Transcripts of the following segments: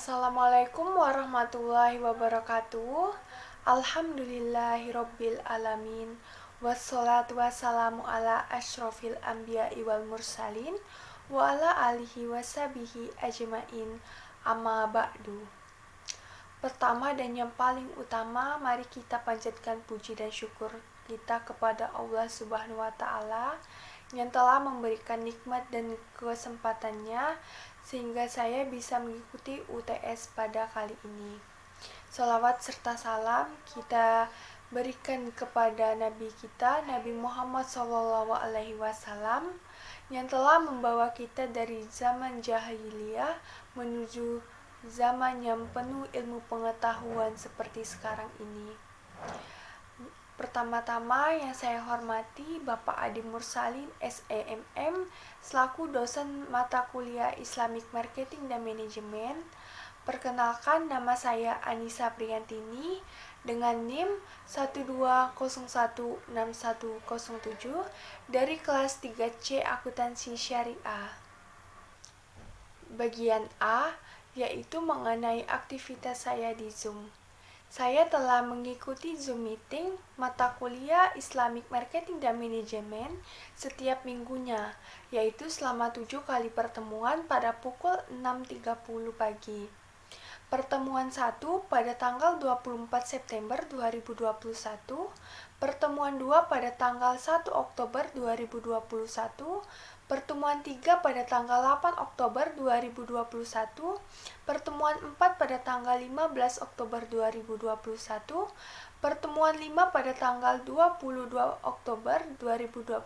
Assalamualaikum warahmatullahi wabarakatuh. Alhamdulillahirabbil alamin. Wassalatu wassalamu ala asyrofil anbiya'i wal mursalin wa ala alihi washabihi ajmain. Amma ba'du. Pertama dan yang paling utama, mari kita panjatkan puji dan syukur kita kepada Allah Subhanahu wa taala yang telah memberikan nikmat dan kesempatannya sehingga saya bisa mengikuti UTS pada kali ini. Salawat serta salam kita berikan kepada Nabi kita, Nabi Muhammad SAW, yang telah membawa kita dari zaman jahiliyah menuju zaman yang penuh ilmu pengetahuan seperti sekarang ini. Pertama-tama yang saya hormati Bapak Adi Mursalin SEMM selaku dosen mata kuliah Islamic Marketing dan Manajemen. Perkenalkan, nama saya Anissa Priantini dengan NIM 12016107 dari kelas 3C Akuntansi Syariah. Bagian A yaitu mengenai aktivitas saya di Zoom. Saya telah mengikuti Zoom meeting mata kuliah Islamic Marketing dan Manajemen setiap minggunya, yaitu selama 7 kali pertemuan pada pukul 6.30 pagi. Pertemuan 1 pada tanggal 24 September 2021, pertemuan 2 pada tanggal 1 Oktober 2021, pertemuan 3 pada tanggal 8 Oktober 2021, pertemuan 4 pada tanggal 15 Oktober 2021, pertemuan 5 pada tanggal 22 Oktober 2021,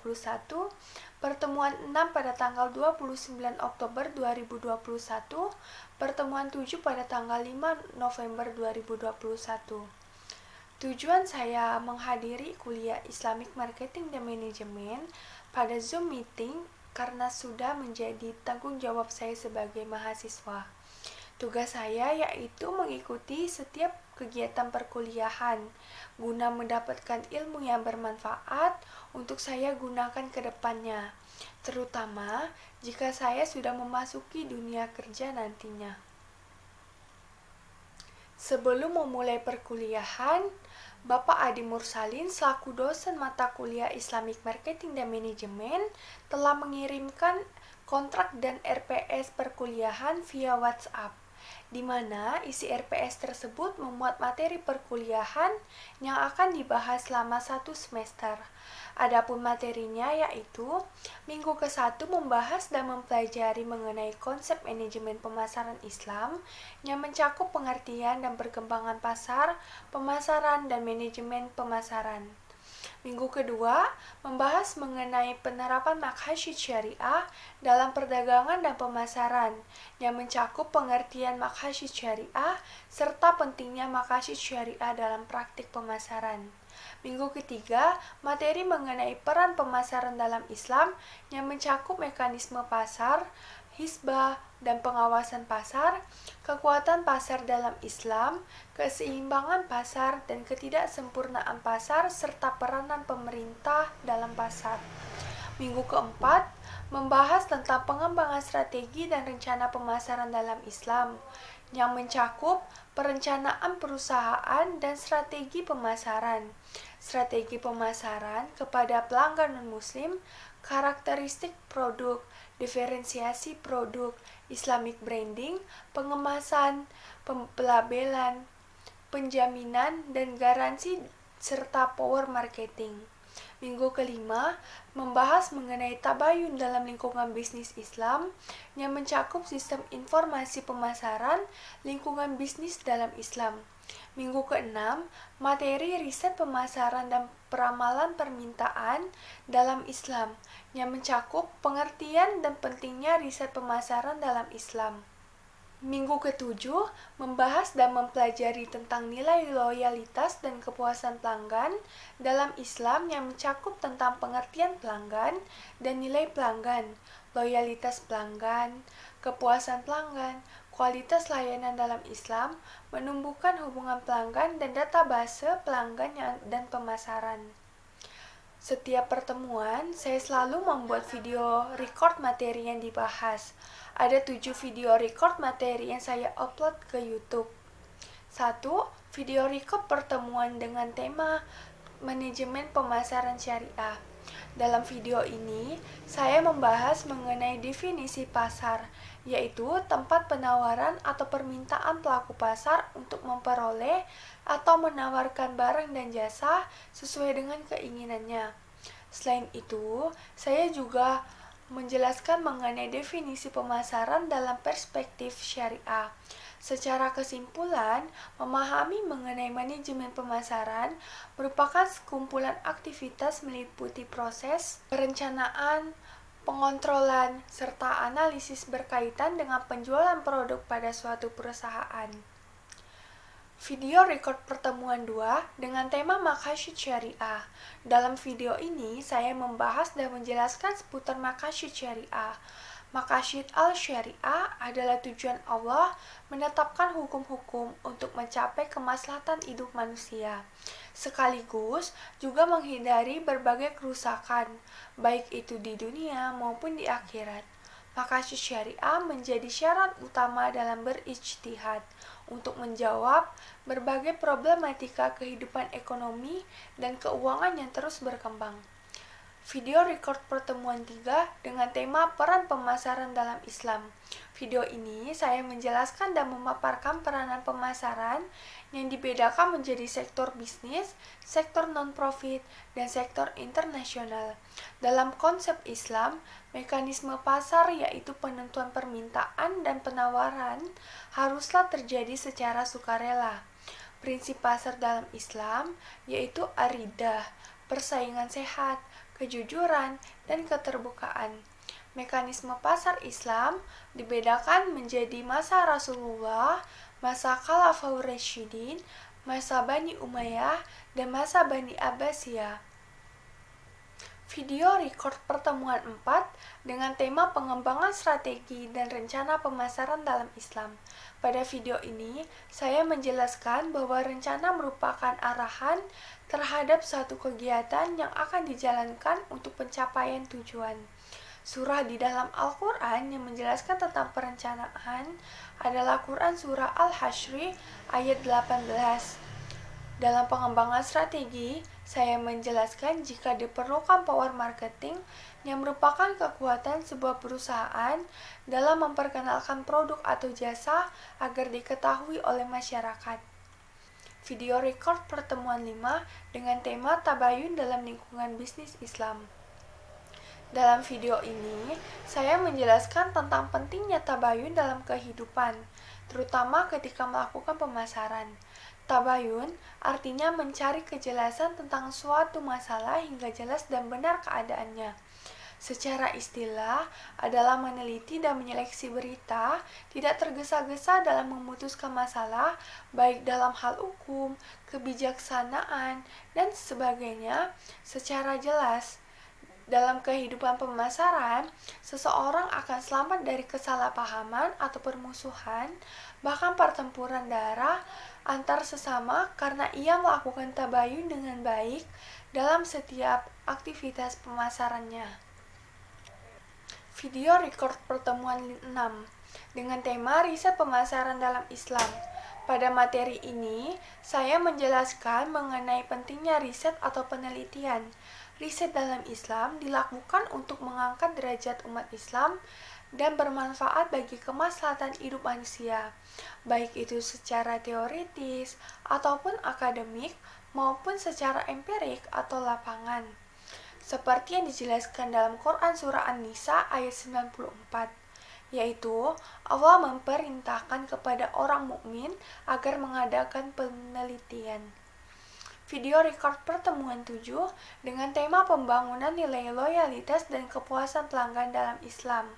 pertemuan 6 pada tanggal 29 Oktober 2021, pertemuan 7 pada tanggal 5 November 2021. Tujuan saya menghadiri kuliah Islamic Marketing dan Manajemen pada Zoom meeting karena sudah menjadi tanggung jawab saya sebagai mahasiswa. Tugas saya yaitu mengikuti setiap kegiatan perkuliahan guna mendapatkan ilmu yang bermanfaat untuk saya gunakan ke depannya, terutama jika saya sudah memasuki dunia kerja nantinya. Sebelum memulai perkuliahan, Bapak Adi Mursalin selaku dosen mata kuliah Islamic Marketing dan Manajemen telah mengirimkan kontrak dan RPS perkuliahan via WhatsApp, di mana isi RPS tersebut memuat materi perkuliahan yang akan dibahas selama 1 semester. Adapun materinya yaitu minggu ke-1 membahas dan mempelajari mengenai konsep manajemen pemasaran Islam yang mencakup pengertian dan perkembangan pasar, pemasaran, dan manajemen pemasaran. Minggu kedua membahas mengenai penerapan maqasid syariah dalam perdagangan dan pemasaran yang mencakup pengertian maqasid syariah serta pentingnya maqasid syariah dalam praktik pemasaran. Minggu ketiga, materi mengenai peran pemasaran dalam Islam yang mencakup mekanisme pasar, hisbah, dan pengawasan pasar, kekuatan pasar dalam Islam, keseimbangan pasar, dan ketidaksempurnaan pasar, serta peranan pemerintah dalam pasar. Minggu keempat, membahas tentang pengembangan strategi dan rencana pemasaran dalam Islam, yang mencakup perencanaan perusahaan dan strategi pemasaran, strategi pemasaran kepada pelanggan non-muslim, karakteristik produk, diferensiasi produk, Islamic branding, pengemasan, pelabelan, penjaminan, dan garansi, serta power marketing. Minggu kelima, membahas mengenai tabayun dalam lingkungan bisnis Islam yang mencakup sistem informasi pemasaran, lingkungan bisnis dalam Islam. Minggu keenam, materi riset pemasaran dan peramalan permintaan dalam Islam yang mencakup pengertian dan pentingnya riset pemasaran dalam Islam. Minggu ketujuh, membahas dan mempelajari tentang nilai loyalitas dan kepuasan pelanggan dalam Islam yang mencakup tentang pengertian pelanggan dan nilai pelanggan, loyalitas pelanggan, kepuasan pelanggan, kualitas layanan dalam Islam, menumbuhkan hubungan pelanggan dan database pelanggan dan pemasaran. Setiap pertemuan, saya selalu membuat video record materi yang dibahas. Ada 7 video record materi yang saya upload ke YouTube. 1. Video record pertemuan dengan tema manajemen pemasaran syariah. Dalam video ini, saya membahas mengenai definisi pasar, yaitu tempat penawaran atau permintaan pelaku pasar untuk memperoleh atau menawarkan barang dan jasa sesuai dengan keinginannya. Selain itu, saya juga menjelaskan mengenai definisi pemasaran dalam perspektif syariah. Secara kesimpulan, memahami mengenai manajemen pemasaran merupakan sekumpulan aktivitas meliputi proses perencanaan, pengontrolan, serta analisis berkaitan dengan penjualan produk pada suatu perusahaan. Video record pertemuan 2 dengan tema Maqasid Syariah. Dalam video ini, saya membahas dan menjelaskan seputar Maqasid Syariah. Maqasid al-Syariah adalah tujuan Allah menetapkan hukum-hukum untuk mencapai kemaslahatan hidup manusia, sekaligus juga menghindari berbagai kerusakan, baik itu di dunia maupun di akhirat. Maqasid Syariah menjadi syarat utama dalam berijtihad untuk menjawab berbagai problematika kehidupan ekonomi dan keuangan yang terus berkembang. Video record pertemuan 3 dengan tema peran pemasaran dalam Islam. Video ini saya menjelaskan dan memaparkan peranan pemasaran yang dibedakan menjadi sektor bisnis, sektor non-profit, dan sektor internasional. Dalam konsep Islam, mekanisme pasar yaitu penentuan permintaan dan penawaran haruslah terjadi secara sukarela. Prinsip pasar dalam Islam yaitu aridah, persaingan sehat, kejujuran, dan keterbukaan. Mekanisme pasar Islam dibedakan menjadi masa Rasulullah, masa Khalafaur Rasyidin, masa Bani Umayyah, dan masa Bani Abbasiyah. Video record pertemuan 4 dengan tema pengembangan strategi dan rencana pemasaran dalam Islam. Pada video ini, saya menjelaskan bahwa rencana merupakan arahan terhadap suatu kegiatan yang akan dijalankan untuk pencapaian tujuan. Surah di dalam Al-Quran yang menjelaskan tentang perencanaan adalah Quran Surah Al-Hasyr ayat 18. Dalam pengembangan strategi, saya menjelaskan jika diperlukan power marketing yang merupakan kekuatan sebuah perusahaan dalam memperkenalkan produk atau jasa agar diketahui oleh masyarakat. Video record pertemuan 5 dengan tema tabayun dalam lingkungan bisnis Islam. Dalam video ini, saya menjelaskan tentang pentingnya tabayun dalam kehidupan, terutama ketika melakukan pemasaran. Tabayun artinya mencari kejelasan tentang suatu masalah hingga jelas dan benar keadaannya. Secara istilah adalah meneliti dan menyeleksi berita, tidak tergesa-gesa dalam memutuskan masalah, baik dalam hal hukum, kebijaksanaan, dan sebagainya secara jelas. Dalam kehidupan pemasaran, seseorang akan selamat dari kesalahpahaman atau permusuhan, bahkan pertempuran darah antar sesama karena ia melakukan tabayun dengan baik dalam setiap aktivitas pemasarannya. Video record pertemuan 6 dengan tema riset pemasaran dalam Islam. Pada materi ini, saya menjelaskan mengenai pentingnya riset atau penelitian. Riset dalam Islam dilakukan untuk mengangkat derajat umat Islam dan bermanfaat bagi kemaslahatan hidup manusia, baik itu secara teoritis ataupun akademik maupun secara empirik atau lapangan. Seperti yang dijelaskan dalam Quran Surah An-Nisa ayat 94, yaitu Allah memerintahkan kepada orang mukmin agar mengadakan penelitian. Video record pertemuan 7 dengan tema pembangunan nilai loyalitas dan kepuasan pelanggan dalam Islam.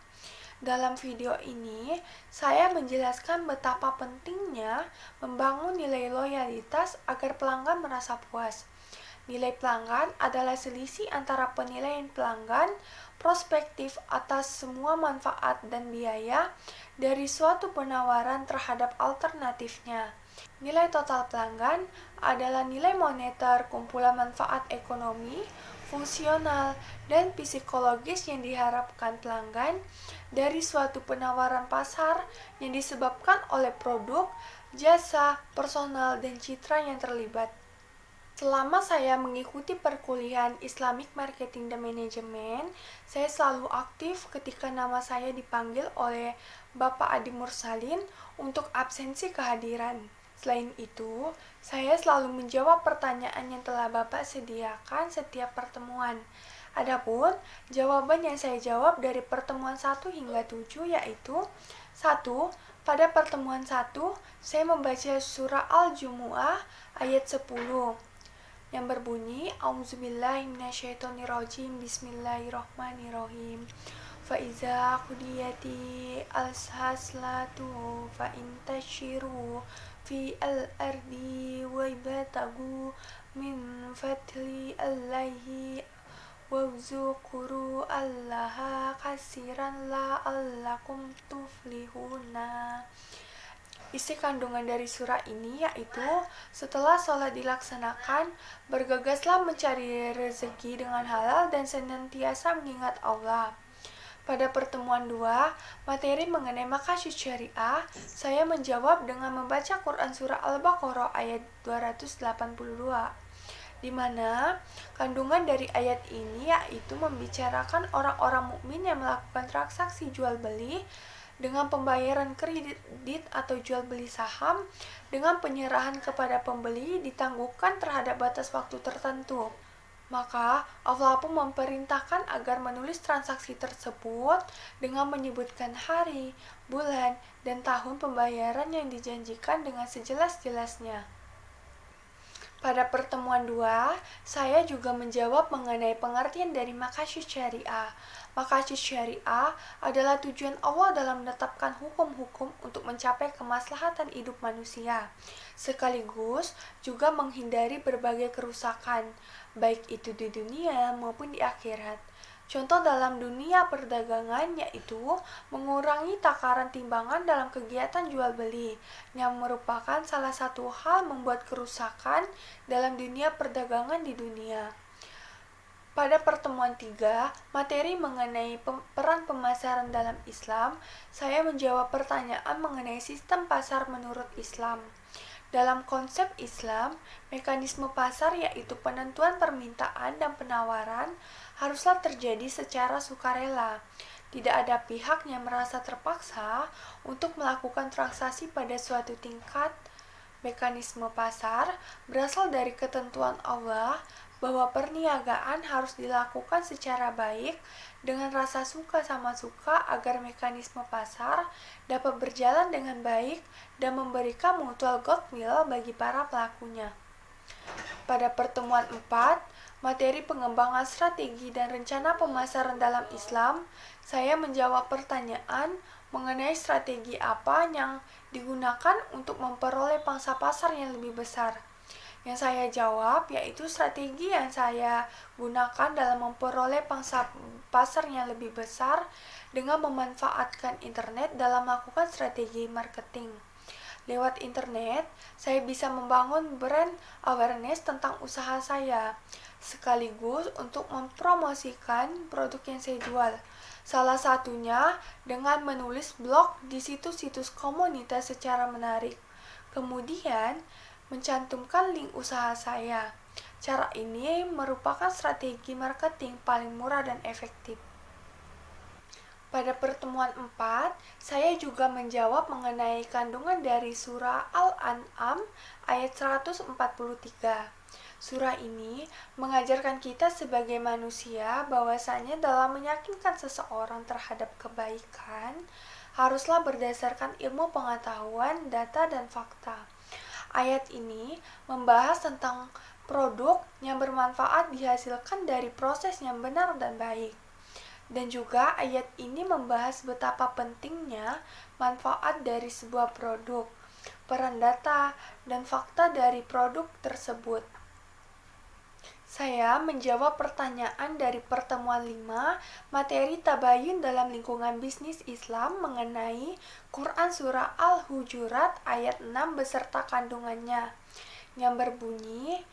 Dalam video ini, saya menjelaskan betapa pentingnya membangun nilai loyalitas agar pelanggan merasa puas. Nilai pelanggan adalah selisih antara penilaian pelanggan prospektif atas semua manfaat dan biaya dari suatu penawaran terhadap alternatifnya. Nilai total pelanggan adalah nilai moneter kumpulan manfaat ekonomi, fungsional, dan psikologis yang diharapkan pelanggan dari suatu penawaran pasar yang disebabkan oleh produk, jasa, personal, dan citra yang terlibat. Selama saya mengikuti perkuliahan Islamic Marketing dan Management, saya selalu aktif ketika nama saya dipanggil oleh Bapak Adi Mursalin untuk absensi kehadiran. Selain itu, saya selalu menjawab pertanyaan yang telah Bapak sediakan setiap pertemuan. Adapun jawaban yang saya jawab dari pertemuan 1 hingga 7 yaitu 1. Pada pertemuan 1, saya membaca surah Al-Jumu'ah ayat 10 yang berbunyi A'udzubillahi minasyaitonirrajim Bismillahirrahmanirrahim fa iza qudiyati al-salatu fa intashiru fi al-ardi wa ibtagu min fadli Allahi wa zukuru allaha kasiran la'allakum tuflihuna. Isi kandungan dari surah ini yaitu setelah sholat dilaksanakan, bergegaslah mencari rezeki dengan halal dan senantiasa mengingat Allah. Pada pertemuan 2, materi mengenai maqasid syariah, saya menjawab dengan membaca Quran Surah Al-Baqarah ayat 282, di mana kandungan dari ayat ini yaitu membicarakan orang-orang mukmin yang melakukan transaksi jual beli dengan pembayaran kredit atau jual beli saham dengan penyerahan kepada pembeli ditangguhkan terhadap batas waktu tertentu. Maka Allah pun memerintahkan agar menulis transaksi tersebut dengan menyebutkan hari, bulan, dan tahun pembayaran yang dijanjikan dengan sejelas-jelasnya. Pada pertemuan 2, saya juga menjawab mengenai pengertian dari maqasid syariah. Maqasid syariah adalah tujuan Allah dalam menetapkan hukum-hukum untuk mencapai kemaslahatan hidup manusia, sekaligus juga menghindari berbagai kerusakan, baik itu di dunia maupun di akhirat. Contoh dalam dunia perdagangan yaitu mengurangi takaran timbangan dalam kegiatan jual beli, yang merupakan salah satu hal membuat kerusakan dalam dunia perdagangan di dunia. Pada pertemuan 3, materi mengenai peran pemasaran dalam Islam, saya menjawab pertanyaan mengenai sistem pasar menurut Islam. Dalam konsep Islam, mekanisme pasar yaitu penentuan permintaan dan penawaran haruslah terjadi secara sukarela. Tidak ada pihak yang merasa terpaksa untuk melakukan transaksi pada suatu tingkat. Mekanisme pasar berasal dari ketentuan Allah bahwa perniagaan harus dilakukan secara baik dengan rasa suka sama suka agar mekanisme pasar dapat berjalan dengan baik dan memberikan mutual goodwill bagi para pelakunya. Pada pertemuan 4, materi pengembangan strategi dan rencana pemasaran dalam Islam, saya menjawab pertanyaan mengenai strategi apa yang digunakan untuk memperoleh pangsa pasar yang lebih besar. Yang saya jawab yaitu strategi yang saya gunakan dalam memperoleh pangsa pasar yang lebih besar dengan memanfaatkan internet dalam melakukan strategi marketing. Lewat internet, saya bisa membangun brand awareness tentang usaha saya, sekaligus untuk mempromosikan produk yang saya jual. Salah satunya dengan menulis blog di situs-situs komunitas secara menarik. Kemudian, mencantumkan link usaha saya. Cara ini merupakan strategi marketing paling murah dan efektif. Pada pertemuan 4, saya juga menjawab mengenai kandungan dari surah Al-An'am ayat 143. Surah ini mengajarkan kita sebagai manusia bahwasanya dalam meyakinkan seseorang terhadap kebaikan haruslah berdasarkan ilmu pengetahuan, data, dan fakta. Ayat ini membahas tentang produk yang bermanfaat dihasilkan dari proses yang benar dan baik. Dan juga ayat ini membahas betapa pentingnya manfaat dari sebuah produk, peran data, dan fakta dari produk tersebut. Saya menjawab pertanyaan dari pertemuan 5, materi tabayun dalam lingkungan bisnis Islam mengenai Quran Surah Al-Hujurat ayat 6 beserta kandungannya, yang berbunyi,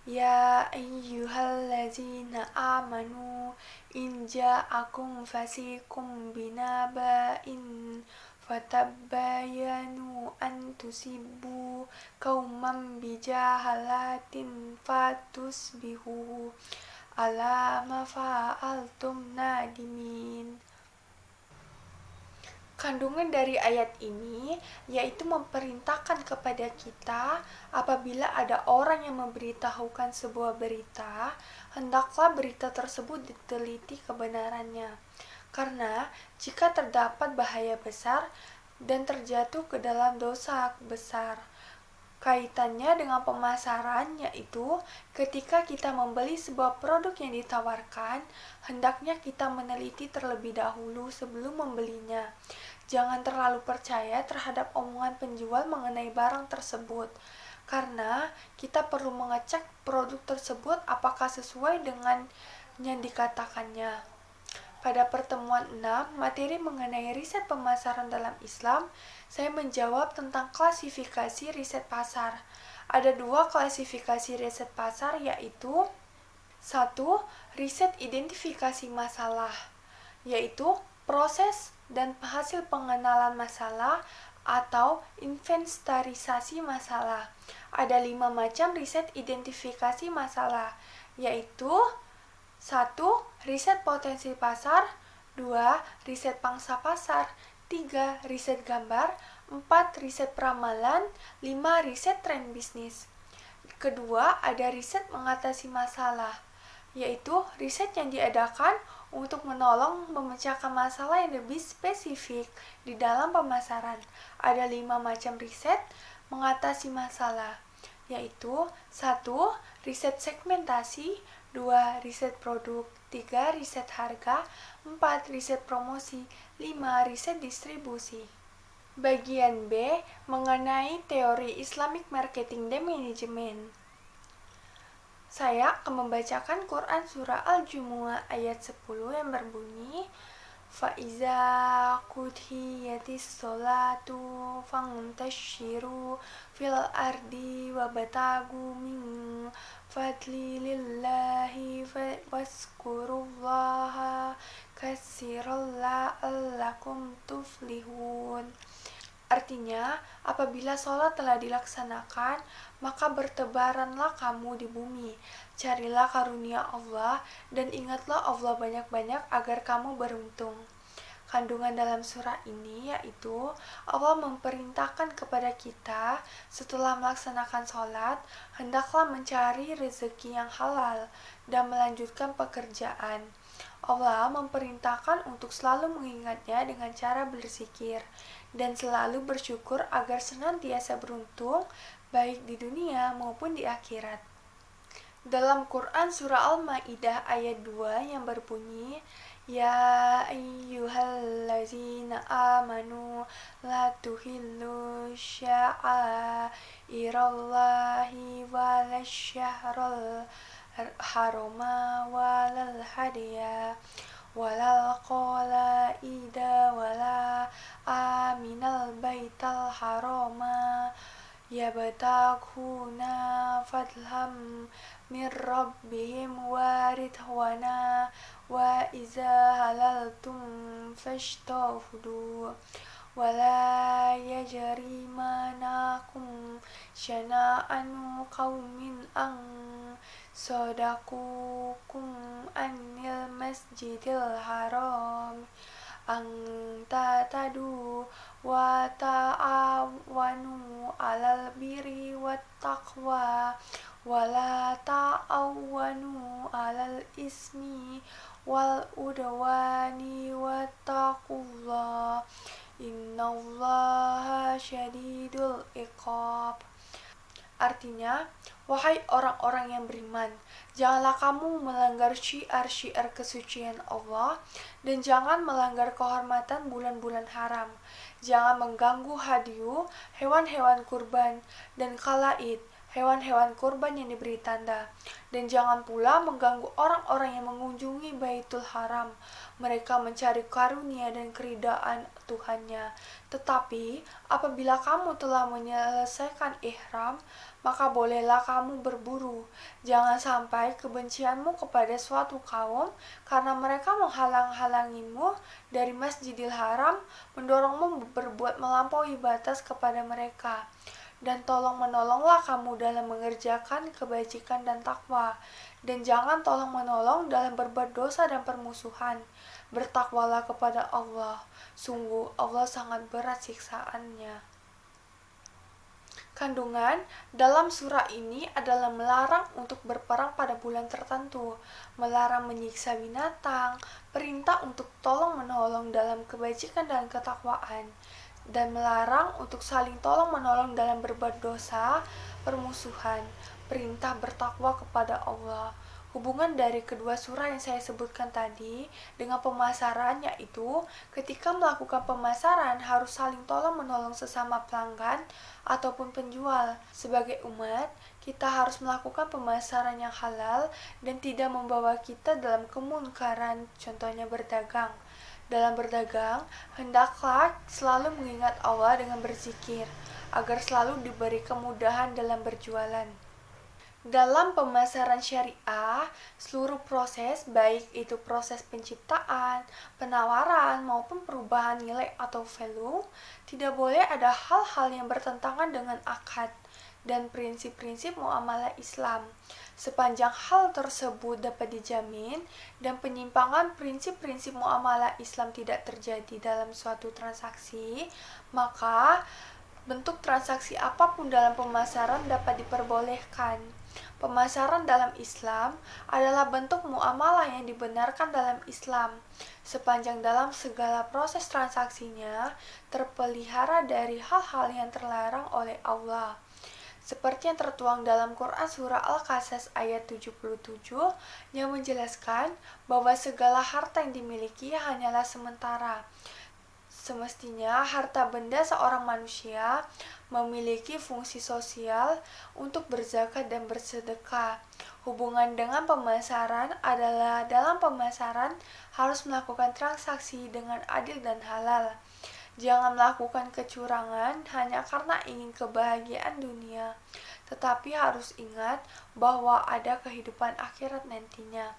Ya ayyuhallazina amanu in ja'akum fasikum binaba'in fatabayanu an tusibbu qauman bijahalatin fatusbihu ala ma fa'altum nadimin. Kandungan dari ayat ini yaitu memerintahkan kepada kita apabila ada orang yang memberitahukan sebuah berita, hendaklah berita tersebut diteliti kebenarannya. Karena jika terdapat bahaya besar dan terjatuh ke dalam dosa besar, kaitannya dengan pemasaran, yaitu ketika kita membeli sebuah produk yang ditawarkan, hendaknya kita meneliti terlebih dahulu sebelum membelinya. Jangan terlalu percaya terhadap omongan penjual mengenai barang tersebut, karena kita perlu mengecek produk tersebut apakah sesuai dengan yang dikatakannya. Pada pertemuan 6, materi mengenai riset pemasaran dalam Islam, saya menjawab tentang klasifikasi riset pasar. Ada 2 klasifikasi riset pasar, yaitu 1. Riset identifikasi masalah, yaitu proses dan hasil pengenalan masalah atau inventarisasi masalah. Ada 5 macam riset identifikasi masalah, yaitu 1. Riset potensi pasar. 2. Riset pangsa pasar. 3. Riset gambar. 4. Riset peramalan. 5. Riset tren bisnis. Kedua, ada riset mengatasi masalah, yaitu riset yang diadakan untuk menolong memecahkan masalah yang lebih spesifik di dalam pemasaran. Ada 5 macam riset mengatasi masalah, yaitu 1. Riset segmentasi. 2. Riset produk. 3. Riset harga. 4. Riset promosi. 5. Riset distribusi. Bagian B mengenai teori Islamic Marketing dan Management. Saya akan membacakan Quran Surah Al-Jumu'ah ayat 10 yang berbunyi, فَإِذَا قُضِيَتِ الصَّلَاةُ فَانْتَشِرُوا فِي الْأَرْضِ وَابْتَغُوا مِنْ فَضْلِ اللَّهِ وَاذْكُرُوا اللَّهَ كَثِيرًا لَعَلَّكُمْ تُفْلِحُونَ. Artinya, apabila sholat telah dilaksanakan, maka bertebaranlah kamu di bumi. Carilah karunia Allah dan ingatlah Allah banyak-banyak agar kamu beruntung. Kandungan dalam surah ini yaitu Allah memerintahkan kepada kita setelah melaksanakan sholat, hendaklah mencari rezeki yang halal dan melanjutkan pekerjaan. Allah memerintahkan untuk selalu mengingatnya dengan cara berzikir dan selalu bersyukur agar senantiasa beruntung baik di dunia maupun di akhirat. Dalam Quran Surah Al-Ma'idah ayat 2 yang berbunyi, Ya ayyuhallazina amanu la tuhillu sya'airallahi walasyahrul harama walal hadiya walal qalaida wala aminal baital harama yabtaghuna fadlam min rabbihim wa ridwana wa iza halaltum fashtahdu wala yajrimanakum syana'anu qaumin an sadaqukum anil masjidil haram an tatadu wa ta'awanu alal birri wat taqwa wala ta'awanu alal ismi wal udwani wattaqullah innallaha syadidul iqab. Artinya, wahai orang-orang yang beriman, janganlah kamu melanggar syiar-syiar kesucian Allah dan jangan melanggar kehormatan bulan-bulan haram. Jangan mengganggu hadiyu, hewan-hewan kurban, dan kala id, hewan-hewan kurban yang diberi tanda. Dan jangan pula mengganggu orang-orang yang mengunjungi Baitul Haram. Mereka mencari karunia dan keridaan Tuhannya. Tetapi apabila kamu telah menyelesaikan ihram, maka bolehlah kamu berburu. Jangan sampai kebencianmu kepada suatu kaum karena mereka menghalang-halangimu dari Masjidil Haram, mendorongmu berbuat melampaui batas kepada mereka. Dan tolong-menolonglah kamu dalam mengerjakan kebajikan dan takwa. Dan jangan tolong-menolong dalam berbuat dosa dan permusuhan. Bertakwalah kepada Allah. Sungguh Allah sangat berat siksaannya. Kandungan dalam surah ini adalah melarang untuk berperang pada bulan tertentu, melarang menyiksa binatang, perintah untuk tolong-menolong dalam kebajikan dan ketakwaan, dan melarang untuk saling tolong-menolong dalam berbuat dosa, permusuhan, perintah bertakwa kepada Allah. Hubungan dari kedua surah yang saya sebutkan tadi dengan pemasaran, yaitu ketika melakukan pemasaran harus saling tolong-menolong sesama pelanggan ataupun penjual. Sebagai umat, kita harus melakukan pemasaran yang halal dan tidak membawa kita dalam kemunkaran, contohnya berdagang. Dalam berdagang, hendaklah selalu mengingat Allah dengan berzikir, agar selalu diberi kemudahan dalam berjualan. Dalam pemasaran syariah, seluruh proses, baik itu proses penciptaan, penawaran, maupun perubahan nilai atau value, tidak boleh ada hal-hal yang bertentangan dengan akad dan prinsip-prinsip muamalah Islam. Sepanjang hal tersebut dapat dijamin dan penyimpangan prinsip-prinsip muamalah Islam tidak terjadi dalam suatu transaksi, maka bentuk transaksi apapun dalam pemasaran dapat diperbolehkan. Pemasaran dalam Islam adalah bentuk muamalah yang dibenarkan dalam Islam, sepanjang dalam segala proses transaksinya terpelihara dari hal-hal yang terlarang oleh Allah. Seperti yang tertuang dalam Quran Surah Al-Qasas ayat 77 yang menjelaskan bahwa segala harta yang dimiliki hanyalah sementara. Semestinya harta benda seorang manusia memiliki fungsi sosial untuk berzakat dan bersedekah. Hubungan dengan pemasaran adalah dalam pemasaran harus melakukan transaksi dengan adil dan halal. Jangan melakukan kecurangan hanya karena ingin kebahagiaan dunia, tetapi harus ingat bahwa ada kehidupan akhirat nantinya.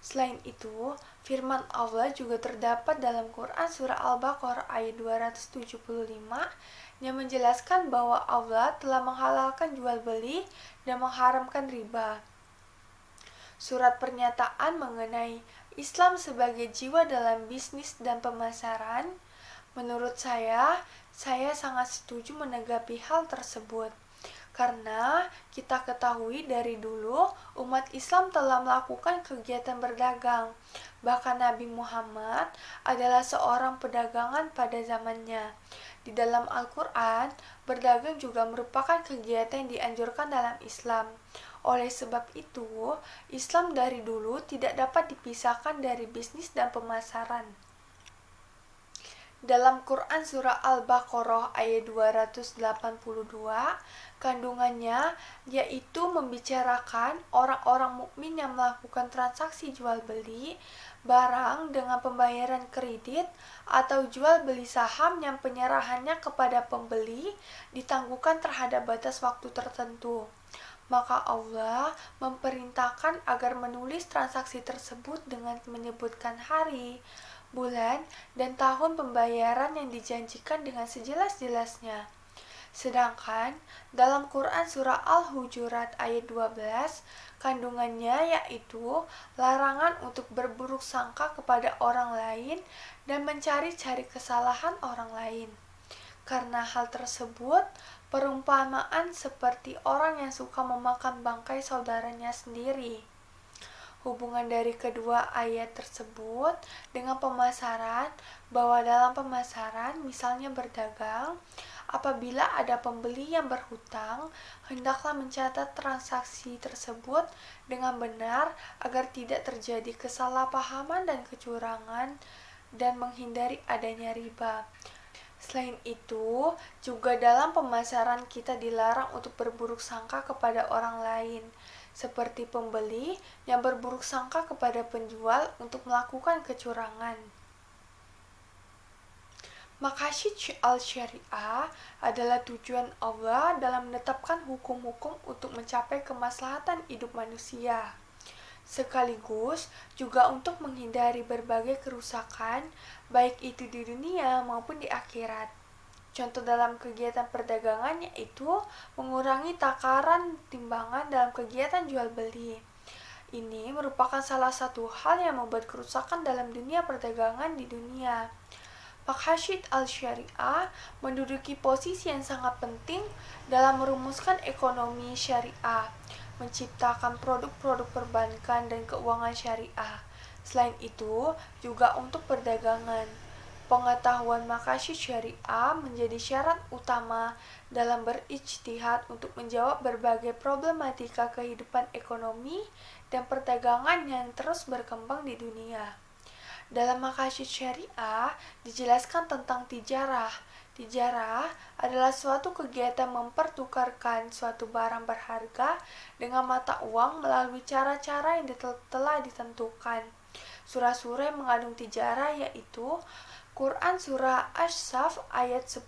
Selain itu, firman Allah juga terdapat dalam Quran Surah Al-Baqarah ayat 275 yang menjelaskan bahwa Allah telah menghalalkan jual beli dan mengharamkan riba. Surat pernyataan mengenai Islam sebagai jiwa dalam bisnis dan pemasaran, menurut saya sangat setuju menanggapi hal tersebut. Karena kita ketahui dari dulu umat Islam telah melakukan kegiatan berdagang. Bahkan Nabi Muhammad adalah seorang pedagangan pada zamannya. Di dalam Al-Quran, berdagang juga merupakan kegiatan yang dianjurkan dalam Islam. Oleh sebab itu, Islam dari dulu tidak dapat dipisahkan dari bisnis dan pemasaran. Dalam Quran Surah Al-Baqarah ayat 282, kandungannya yaitu membicarakan orang-orang mukmin yang melakukan transaksi jual beli barang dengan pembayaran kredit atau jual beli saham yang penyerahannya kepada pembeli ditangguhkan terhadap batas waktu tertentu. Maka Allah memerintahkan agar menulis transaksi tersebut dengan menyebutkan hari, bulan, dan tahun pembayaran yang dijanjikan dengan sejelas-jelasnya. Sedangkan dalam Quran Surah Al-Hujurat ayat 12, kandungannya yaitu larangan untuk berburuk sangka kepada orang lain dan mencari-cari kesalahan orang lain. Karena hal tersebut, perumpamaan seperti orang yang suka memakan bangkai saudaranya sendiri. Hubungan dari kedua ayat tersebut dengan pemasaran, bahwa dalam pemasaran, misalnya berdagang, apabila ada pembeli yang berhutang, hendaklah mencatat transaksi tersebut dengan benar agar tidak terjadi kesalahpahaman dan kecurangan dan menghindari adanya riba. Selain itu, juga dalam pemasaran kita dilarang untuk berburuk sangka kepada orang lain, seperti pembeli yang berburuk sangka kepada penjual untuk melakukan kecurangan. Maqasid al-syariah adalah tujuan Allah dalam menetapkan hukum-hukum untuk mencapai kemaslahatan hidup manusia, sekaligus juga untuk menghindari berbagai kerusakan, baik itu di dunia maupun di akhirat. Contoh dalam kegiatan perdagangan yaitu mengurangi takaran timbangan dalam kegiatan jual beli. Ini merupakan salah satu hal yang membuat kerusakan dalam dunia perdagangan di dunia. Maqasid al-syariah menduduki posisi yang sangat penting dalam merumuskan ekonomi syariah, menciptakan produk-produk perbankan dan keuangan syariah. Selain itu, juga untuk perdagangan. Pengetahuan maqasid syariah menjadi syarat utama dalam berijtihad untuk menjawab berbagai problematika kehidupan ekonomi dan perdagangan yang terus berkembang di dunia. Dalam maqasid syariah dijelaskan tentang tijarah. Tijarah adalah suatu kegiatan mempertukarkan suatu barang berharga dengan mata uang melalui cara-cara yang telah ditentukan. Surah-surah yang mengandung tijarah yaitu Quran Surah Asy-Saff ayat 10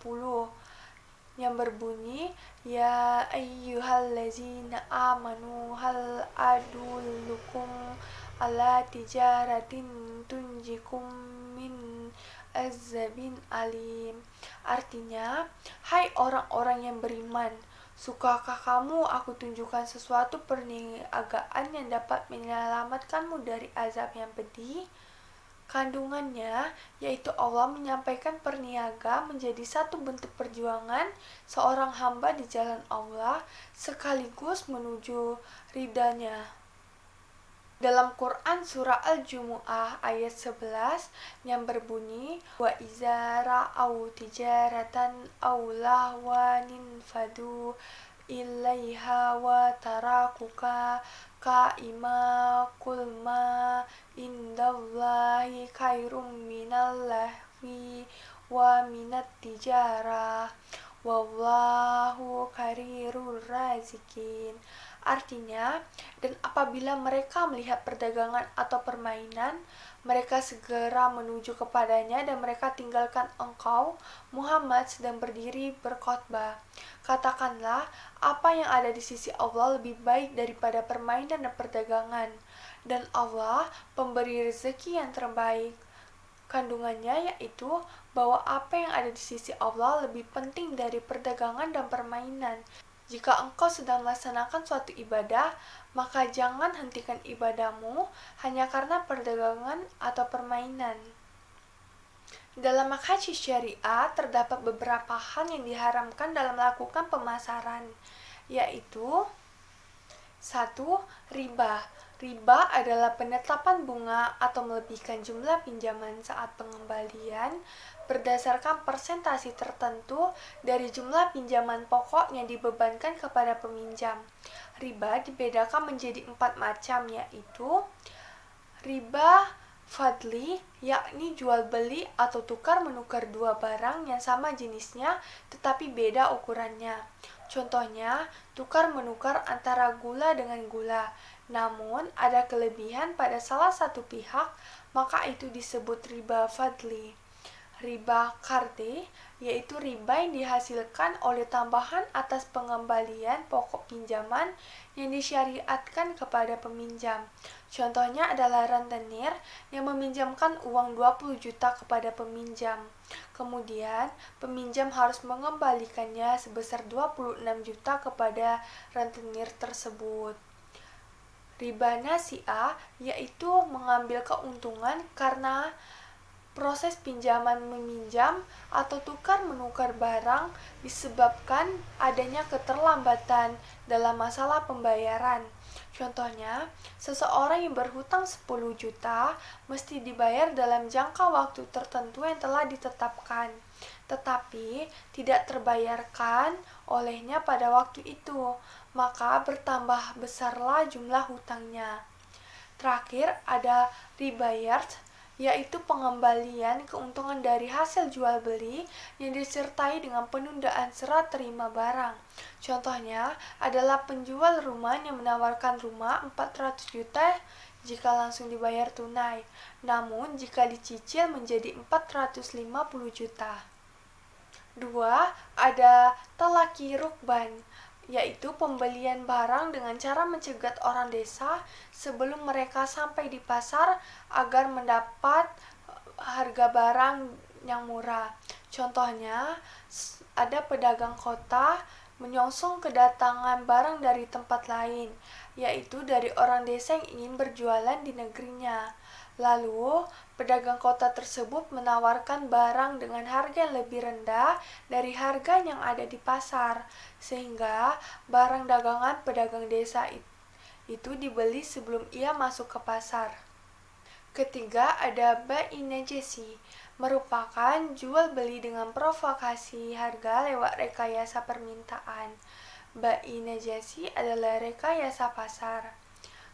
yang berbunyi, Ya ayyuhallazina amanu hal adullukum ala tijaratin tunjikum min azabin alim. Artinya, hai orang-orang yang beriman, sukakah kamu aku tunjukkan sesuatu perniagaan yang dapat menyelamatkanmu dari azab yang pedih? Kandungannya, yaitu Allah menyampaikan perniaga menjadi satu bentuk perjuangan seorang hamba di jalan Allah sekaligus menuju ridanya. Dalam Quran Surah Al-Jumu'ah ayat 11 yang berbunyi, Wa iza ra'au tijaratan aw lahwanin fadu ilaiha wa tarakuka ka'ima kulma indallahi khairum minal lahwi wa minat tijarah wallahu khairur razikin. Artinya, dan apabila mereka melihat perdagangan atau permainan, mereka segera menuju kepadanya dan mereka tinggalkan engkau, Muhammad, sedang berdiri berkhotbah. Katakanlah, apa yang ada di sisi Allah lebih baik daripada permainan dan perdagangan, dan Allah pemberi rezeki yang terbaik. Kandungannya yaitu bahwa apa yang ada di sisi Allah lebih penting dari perdagangan dan permainan. Jika engkau sedang melaksanakan suatu ibadah, maka jangan hentikan ibadahmu hanya karena perdagangan atau permainan. Dalam maqasid syariah terdapat beberapa hal yang diharamkan dalam melakukan pemasaran, yaitu 1. Riba. Riba adalah penetapan bunga atau melebihkan jumlah pinjaman saat pengembalian berdasarkan persentase tertentu dari jumlah pinjaman pokok yang dibebankan kepada peminjam. Riba dibedakan menjadi 4 macam, yaitu riba fadli, yakni jual beli atau tukar menukar dua barang yang sama jenisnya tetapi beda ukurannya. Contohnya, tukar menukar antara gula dengan gula, namun ada kelebihan pada salah satu pihak, maka itu disebut riba fadli. Riba qardi, yaitu riba yang dihasilkan oleh tambahan atas pengembalian pokok pinjaman yang disyariatkan kepada peminjam. Contohnya adalah rentenir yang meminjamkan uang 20 juta kepada peminjam. Kemudian, peminjam harus mengembalikannya sebesar 26 juta kepada rentenir tersebut. Riba nasi'ah, yaitu mengambil keuntungan karena proses pinjaman meminjam atau tukar menukar barang disebabkan adanya keterlambatan dalam masalah pembayaran. Contohnya, seseorang yang berhutang 10 juta mesti dibayar dalam jangka waktu tertentu yang telah ditetapkan, tetapi tidak terbayarkan olehnya pada waktu itu, maka bertambah besarlah jumlah hutangnya. Terakhir ada riba yard, yaitu pengembalian keuntungan dari hasil jual beli yang disertai dengan penundaan serah terima barang. Contohnya adalah penjual rumah yang menawarkan rumah 400 juta jika langsung dibayar tunai, namun jika dicicil menjadi 450 juta. 2. Ada talaki rukban, yaitu pembelian barang dengan cara mencegat orang desa sebelum mereka sampai di pasar agar mendapat harga barang yang murah. Contohnya, ada pedagang kota menyongsong kedatangan barang dari tempat lain, yaitu dari orang desa yang ingin berjualan di negerinya. Lalu, pedagang kota tersebut menawarkan barang dengan harga yang lebih rendah dari harga yang ada di pasar, sehingga barang dagangan pedagang desa itu dibeli sebelum ia masuk ke pasar. Ketiga, ada bai najasi, merupakan jual beli dengan provokasi harga lewat rekayasa permintaan. Bai najasi adalah rekayasa pasar.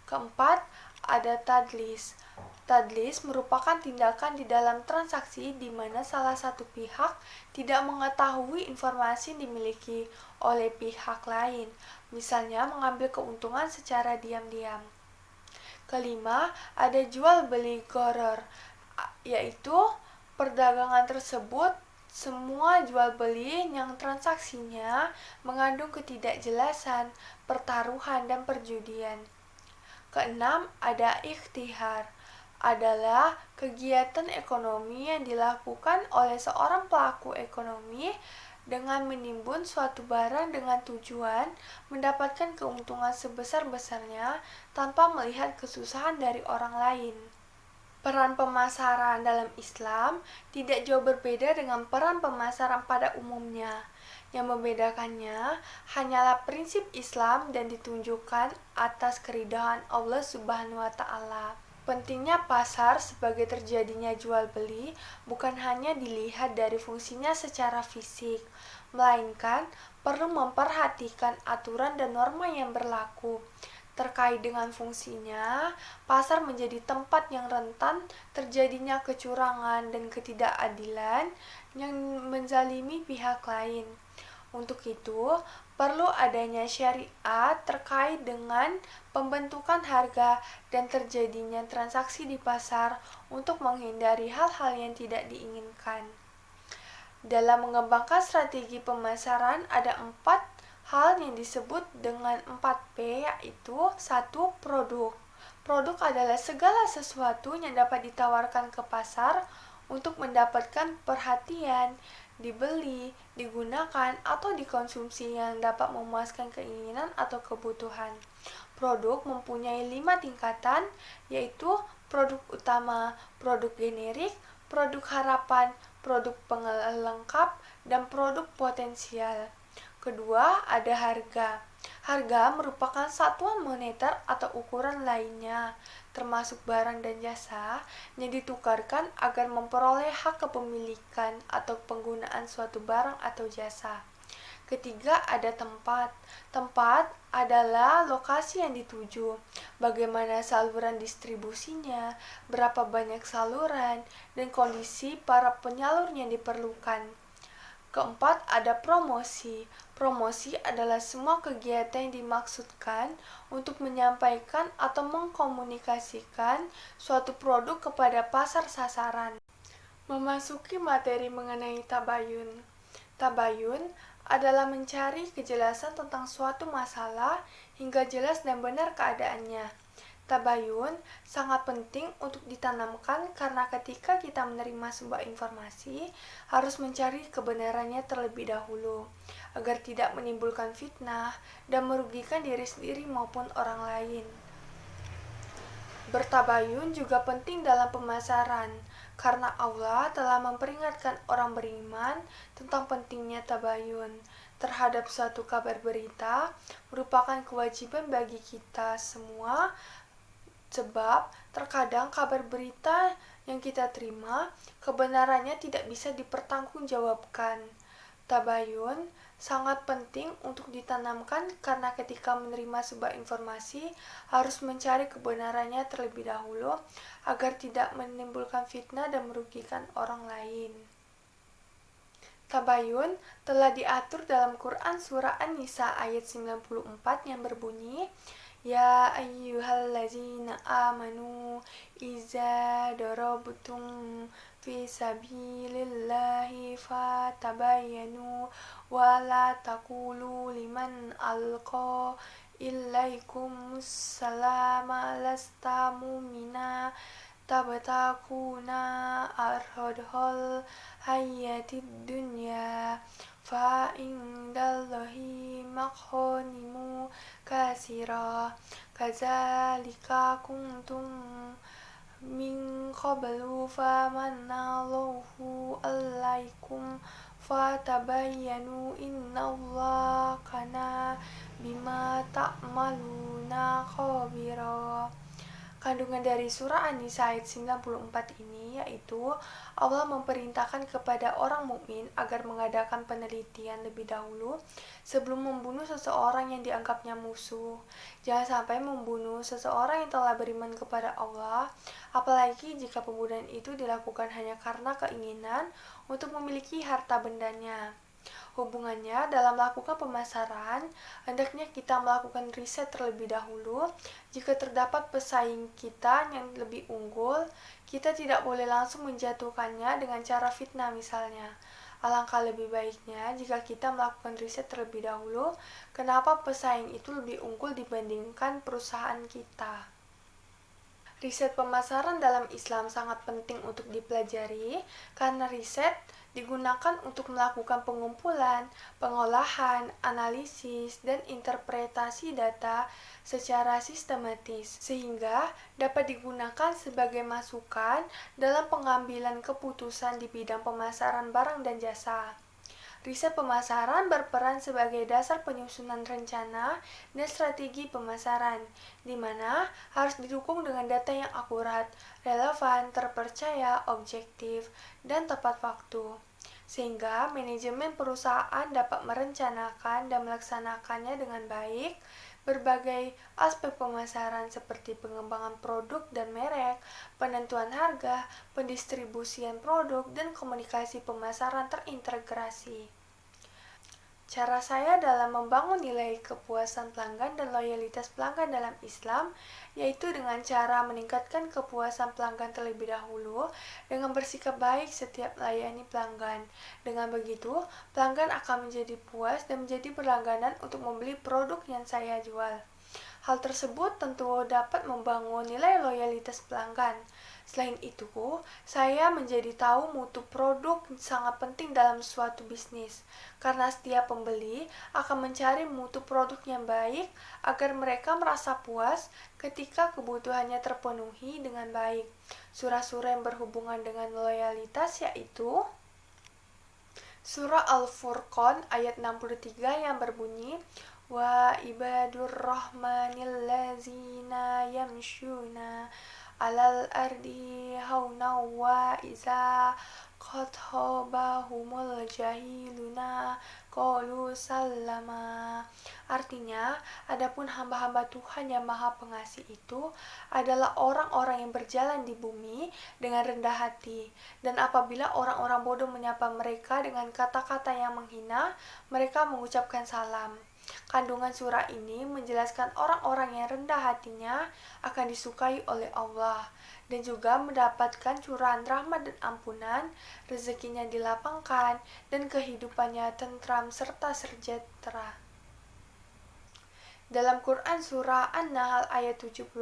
Keempat, ada tadlis. Tadlis merupakan tindakan di dalam transaksi di mana salah satu pihak tidak mengetahui informasi yang dimiliki oleh pihak lain, misalnya mengambil keuntungan secara diam-diam. Kelima, ada jual beli gharar, yaitu perdagangan tersebut semua jual beli yang transaksinya mengandung ketidakjelasan, pertaruhan, dan perjudian. Keenam, ada ikhtihar, adalah kegiatan ekonomi yang dilakukan oleh seorang pelaku ekonomi dengan menimbun suatu barang dengan tujuan mendapatkan keuntungan sebesar-besarnya tanpa melihat kesusahan dari orang lain. Peran pemasaran dalam Islam tidak jauh berbeda dengan peran pemasaran pada umumnya. Yang membedakannya hanyalah prinsip Islam dan ditunjukkan atas keridhaan Allah Subhanahu wa Ta'ala. Pentingnya pasar sebagai terjadinya jual beli bukan hanya dilihat dari fungsinya secara fisik, melainkan perlu memperhatikan aturan dan norma yang berlaku. Terkait dengan fungsinya, pasar menjadi tempat yang rentan terjadinya kecurangan dan ketidakadilan yang menzalimi pihak lain. Untuk itu, perlu adanya syariat terkait dengan pembentukan harga dan terjadinya transaksi di pasar untuk menghindari hal-hal yang tidak diinginkan. Dalam mengembangkan strategi pemasaran ada 4 hal yang disebut dengan 4P, yaitu 1. Produk. Produk adalah segala sesuatu yang dapat ditawarkan ke pasar untuk mendapatkan perhatian, dibeli, digunakan, atau dikonsumsi yang dapat memuaskan keinginan atau kebutuhan. Produk mempunyai 5 tingkatan, yaitu produk utama, produk generik, produk harapan, produk pelengkap, dan produk potensial. Kedua, ada harga. Harga merupakan satuan moneter atau ukuran lainnya, termasuk barang dan jasa, yang ditukarkan agar memperoleh hak kepemilikan atau penggunaan suatu barang atau jasa. Ketiga, ada tempat. Tempat adalah lokasi yang dituju, bagaimana saluran distribusinya, berapa banyak saluran, dan kondisi para penyalur yang diperlukan. Keempat, ada promosi. Promosi adalah semua kegiatan yang dimaksudkan untuk menyampaikan atau mengkomunikasikan suatu produk kepada pasar sasaran. Memasuki materi mengenai tabayun. Tabayun adalah mencari kejelasan tentang suatu masalah hingga jelas dan benar keadaannya. Tabayun sangat penting untuk ditanamkan karena ketika kita menerima sebuah informasi, harus mencari kebenarannya terlebih dahulu, agar tidak menimbulkan fitnah dan merugikan diri sendiri maupun orang lain. Bertabayun juga penting dalam pemasaran, karena Allah telah memperingatkan orang beriman tentang pentingnya tabayun terhadap suatu kabar berita merupakan kewajiban bagi kita semua. Sebab terkadang kabar berita yang kita terima kebenarannya tidak bisa dipertanggungjawabkan. Tabayun sangat penting untuk ditanamkan karena ketika menerima sebuah informasi harus mencari kebenarannya terlebih dahulu agar tidak menimbulkan fitnah dan merugikan orang lain. Tabayun telah diatur dalam Quran surah An-Nisa ayat 94 yang berbunyi, Ya ayyuhallazina amanu iza darabtum fi sabilillahi fatabayyanu wa la taqulu liman alqa ilaikum salama lasta mu'mina tabtakuna arhodhol hayatid dunya fa indallahi maghanimu kasira kadzalika kuntum min qablu famanallahu alaikum fatabayyanu innallaha kana bima ta'maluna khabira. Kandungan dari surah An-Nisa ayat 94 ini yaitu Allah memerintahkan kepada orang mukmin agar mengadakan penelitian lebih dahulu sebelum membunuh seseorang yang dianggapnya musuh. Jangan sampai membunuh seseorang yang telah beriman kepada Allah, apalagi jika pembunuhan itu dilakukan hanya karena keinginan untuk memiliki harta bendanya. Hubungannya dalam melakukan pemasaran, hendaknya kita melakukan riset terlebih dahulu. Jika terdapat pesaing kita yang lebih unggul, kita tidak boleh langsung menjatuhkannya dengan cara fitnah misalnya. Alangkah lebih baiknya jika kita melakukan riset terlebih dahulu, kenapa pesaing itu lebih unggul dibandingkan perusahaan kita. Riset pemasaran dalam Islam sangat penting untuk dipelajari karena riset digunakan untuk melakukan pengumpulan, pengolahan, analisis, dan interpretasi data secara sistematis sehingga dapat digunakan sebagai masukan dalam pengambilan keputusan di bidang pemasaran barang dan jasa. Riset pemasaran berperan sebagai dasar penyusunan rencana dan strategi pemasaran, di mana harus didukung dengan data yang akurat, relevan, terpercaya, objektif, dan tepat waktu. Sehingga manajemen perusahaan dapat merencanakan dan melaksanakannya dengan baik. Berbagai aspek pemasaran seperti pengembangan produk dan merek, penentuan harga, pendistribusian produk, dan komunikasi pemasaran terintegrasi. Cara saya dalam membangun nilai kepuasan pelanggan dan loyalitas pelanggan dalam Islam yaitu dengan cara meningkatkan kepuasan pelanggan terlebih dahulu dengan bersikap baik setiap melayani pelanggan. Dengan begitu, pelanggan akan menjadi puas dan menjadi berlangganan untuk membeli produk yang saya jual. Hal tersebut tentu dapat membangun nilai loyalitas pelanggan. Selain itu, saya menjadi tahu mutu produk sangat penting dalam suatu bisnis, karena setiap pembeli akan mencari mutu produk yang baik agar mereka merasa puas ketika kebutuhannya terpenuhi dengan baik. Surah-surah yang berhubungan dengan loyalitas yaitu Surah Al-Furqan ayat 63 yang berbunyi, Wa ibadur rahmanil lazina yamshuna alal ardi hauna wa iza khathabahumul jahiluna qalu sallama. Artinya, adapun hamba-hamba Tuhan yang Maha Pengasih itu adalah orang-orang yang berjalan di bumi dengan rendah hati, dan apabila orang-orang bodoh menyapa mereka dengan kata-kata yang menghina, mereka mengucapkan salam. Kandungan surah ini menjelaskan orang-orang yang rendah hatinya akan disukai oleh Allah dan juga mendapatkan curahan rahmat dan ampunan, rezekinya dilapangkan, dan kehidupannya tentram serta sejahtera. Dalam Quran surah An-Nahl ayat 78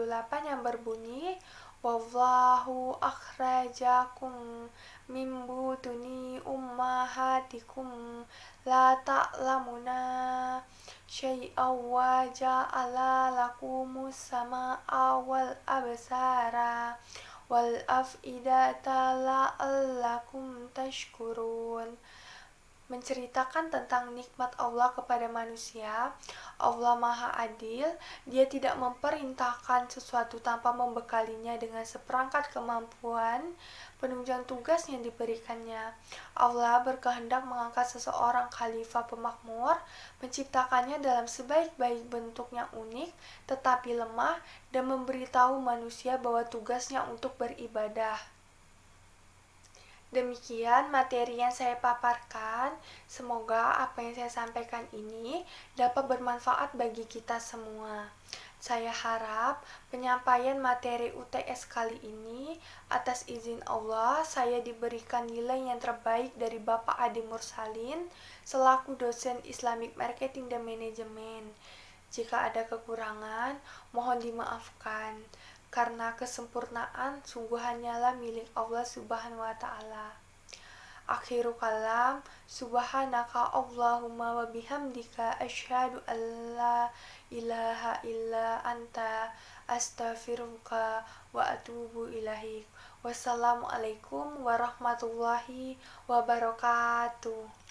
yang berbunyi, Wallahu akhrajakum min butuni ummahatikum la ta'lamuna syai'aw wa ja'ala lakumus sama'a wal absara wal af'idata la'allakum tashkurun. menceritakan tentang nikmat Allah kepada manusia. Allah Maha Adil, Dia tidak memerintahkan sesuatu tanpa membekalinya dengan seperangkat kemampuan penunjang tugas yang diberikannya. Allah berkehendak mengangkat seseorang khalifah pemakmur, menciptakannya dalam sebaik-baik bentuk yang unik tetapi lemah, dan memberitahu manusia bahwa tugasnya untuk beribadah. Demikian materi yang saya paparkan. Semoga apa yang saya sampaikan ini dapat bermanfaat bagi kita semua. Saya harap penyampaian materi UTS kali ini atas izin Allah saya diberikan nilai yang terbaik dari Bapak Adi Mursalin selaku dosen Islamic Marketing dan Manajemen. Jika ada kekurangan, mohon dimaafkan karena kesempurnaan sungguh hanyalah milik Allah Subhanahu wa taala. Akhiru kalam, subhanaka Allahumma wa bihamdika asyhadu an la ilaha illa anta astaghfiruka wa atubu ilaik. Wassalamualaikum warahmatullahi wabarakatuh.